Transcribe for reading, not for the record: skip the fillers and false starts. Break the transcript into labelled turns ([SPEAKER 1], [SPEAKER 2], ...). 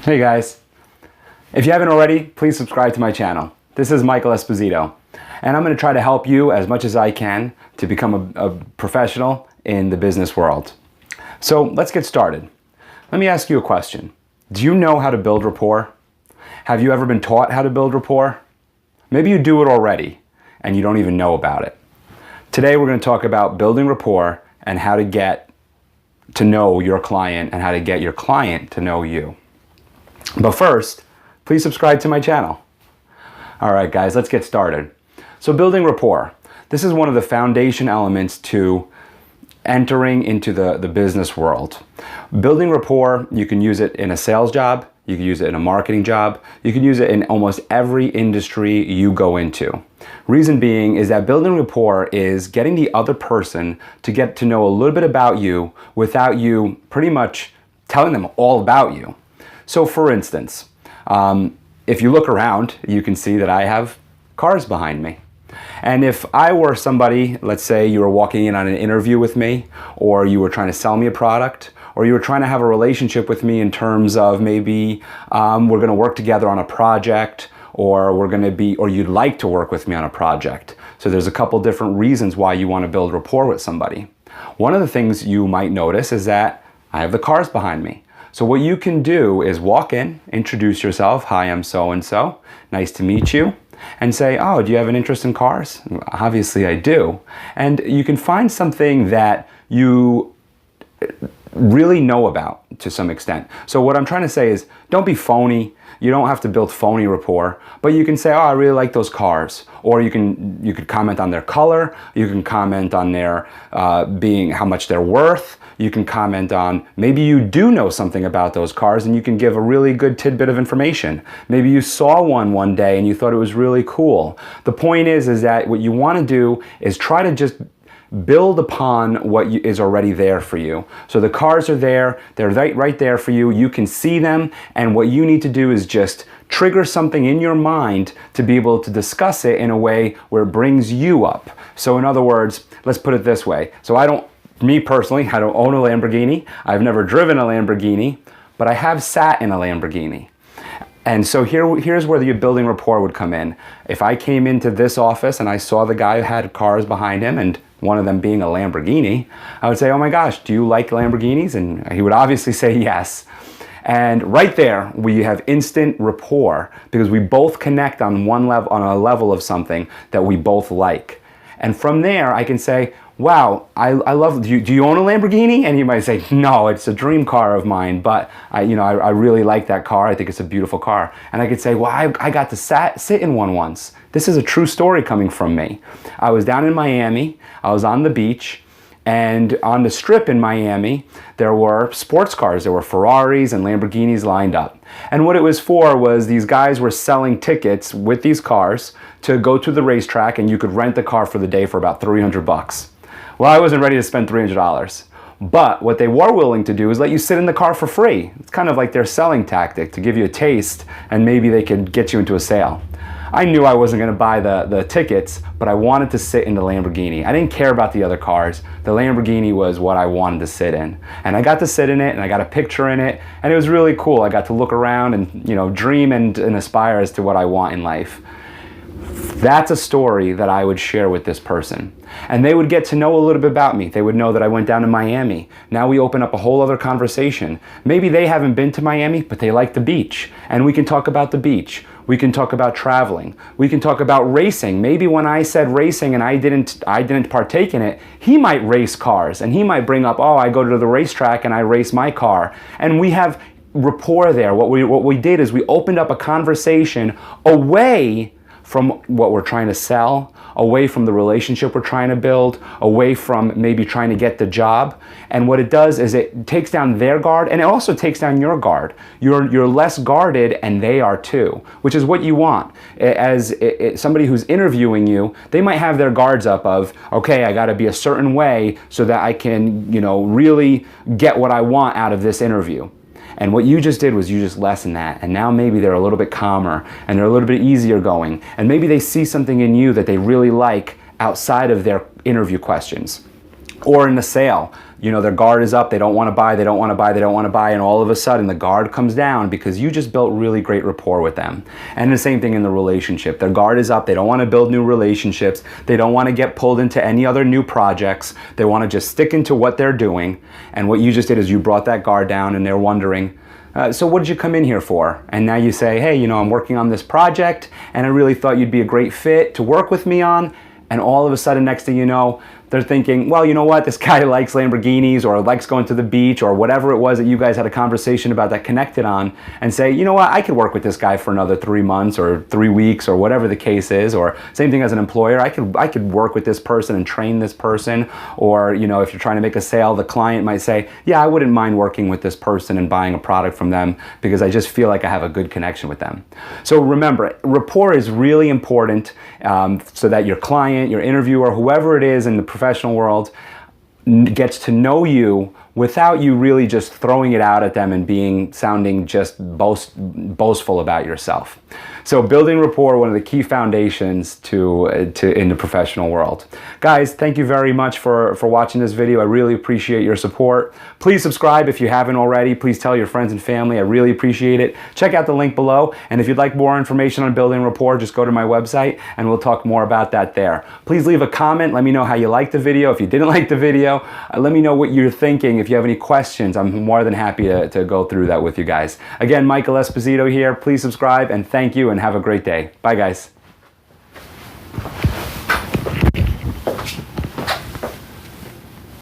[SPEAKER 1] Hey guys, if you haven't already, please subscribe to my channel. This is Michael Esposito, and I'm going to try to help you as much as I can to become a professional in the business world. So let's get started. Let me ask you a question. Do you know how to build rapport? Have you ever been taught how to build rapport? Maybe you do it already and you don't even know about it. Today we're going to talk about building rapport and how to get to know your client and how to get your client to know you. But first, please subscribe to my channel. All right, guys, let's get started. So building rapport. This is one of the foundation elements to entering into the business world. Building rapport, you can use it in a sales job, you can use it in a marketing job, you can use it in almost every industry you go into. Reason being is that building rapport is getting the other person to get to know a little bit about you without you pretty much telling them all about you. So for instance, if you look around, you can see that I have cars behind me. And if I were somebody, let's say you were walking in on an interview with me, or you were trying to sell me a product, or you were trying to have a relationship with me in terms of maybe we're going to work together on a project, or or you'd like to work with me on a project. So there's a couple different reasons why you want to build rapport with somebody. One of the things you might notice is that I have the cars behind me. So what you can do is walk in, introduce yourself. Hi, I'm so-and-so. Nice to meet you. And say, oh, do you have an interest in cars? Obviously I do. And you can find something that you really know about to some extent. So what I'm trying to say is, don't be phony. You don't have to build phony rapport, but you can say, oh, I really like those cars. Or you could comment on their color. You can comment on their how much they're worth. You can comment on, maybe you do know something about those cars and you can give a really good tidbit of information. Maybe you saw one day and you thought it was really cool. The point is that what you want to do is try to just build upon what is already there for you. So the cars are there, they're right there for you, you can see them, and what you need to do is just trigger something in your mind to be able to discuss it in a way where it brings you up. So in other words, let's put it this way. So me personally, I don't own a Lamborghini, I've never driven a Lamborghini, but I have sat in a Lamborghini. And so here's where the building rapport would come in. If I came into this office and I saw the guy who had cars behind him and one of them being a Lamborghini, I would say, oh my gosh, do you like Lamborghinis? And he would obviously say yes. And right there, we have instant rapport because we both connect on a level of something that we both like. And from there, I can say, wow, I love, do you own a Lamborghini? And he might say, no, it's a dream car of mine, but I really like that car. I think it's a beautiful car. And I could say, well, I got to sit in one once. This is a true story coming from me. I was down in Miami, I was on the beach, and on the strip in Miami, there were sports cars. There were Ferraris and Lamborghinis lined up. And what it was for was these guys were selling tickets with these cars to go to the racetrack, and you could rent the car for the day for about 300 bucks. Well, I wasn't ready to spend $300. But what they were willing to do is let you sit in the car for free. It's kind of like their selling tactic to give you a taste, and maybe they could get you into a sale. I knew I wasn't going to buy the tickets, but I wanted to sit in the Lamborghini. I didn't care about the other cars. The Lamborghini was what I wanted to sit in. And I got to sit in it, and I got a picture in it, and it was really cool. I got to look around and dream and aspire as to what I want in life. That's a story that I would share with this person. And they would get to know a little bit about me. They would know that I went down to Miami. Now we open up a whole other conversation. Maybe they haven't been to Miami, but they like the beach. And we can talk about the beach. We can talk about traveling. We can talk about racing. Maybe when I said racing and I didn't partake in it, he might race cars. And he might bring up, oh, I go to the racetrack and I race my car. And we have rapport there. What we did is we opened up a conversation away from what we're trying to sell, away from the relationship we're trying to build, away from maybe trying to get the job. And what it does is it takes down their guard, and it also takes down your guard. You're less guarded, and they are too, which is what you want. As somebody who's interviewing you, they might have their guards up of, okay, I gotta be a certain way so that I can, really get what I want out of this interview. And what you just did was you just lessened that. And now maybe they're a little bit calmer and they're a little bit easier going. And maybe they see something in you that they really like outside of their interview questions. Or in the sale, you know, their guard is up, they don't want to buy, they don't want to buy, they don't want to buy, and all of a sudden the guard comes down because you just built really great rapport with them. And the same thing in the relationship. Their guard is up, they don't want to build new relationships, they don't want to get pulled into any other new projects, they want to just stick into what they're doing. And what you just did is you brought that guard down, and they're wondering, so what did you come in here for? And now you say, hey, you know, I'm working on this project and I really thought you'd be a great fit to work with me on. And all of a sudden, next thing you know, they're thinking, well, you know what, this guy likes Lamborghinis or likes going to the beach or whatever it was that you guys had a conversation about that connected on, and say, you know what, I could work with this guy for another 3 months or 3 weeks or whatever the case is. Or same thing as an employer, I could work with this person and train this person. Or, you know, if you're trying to make a sale, the client might say, yeah, I wouldn't mind working with this person and buying a product from them because I just feel like I have a good connection with them. So remember, rapport is really important, so that your client, your interviewer, whoever it is in the professional world gets to know you without you really just throwing it out at them and sounding just boastful about yourself. So building rapport, one of the key foundations in the professional world. Guys, thank you very much for watching this video. I really appreciate your support. Please subscribe if you haven't already. Please tell your friends and family. I really appreciate it. Check out the link below. And if you'd like more information on building rapport, just go to my website and we'll talk more about that there. Please leave a comment. Let me know how you liked the video. If you didn't like the video, let me know what you're thinking. If you have any questions, I'm more than happy to go through that with you guys. Again, Michael Esposito here. Please subscribe and thank you and have a great day. Bye, guys.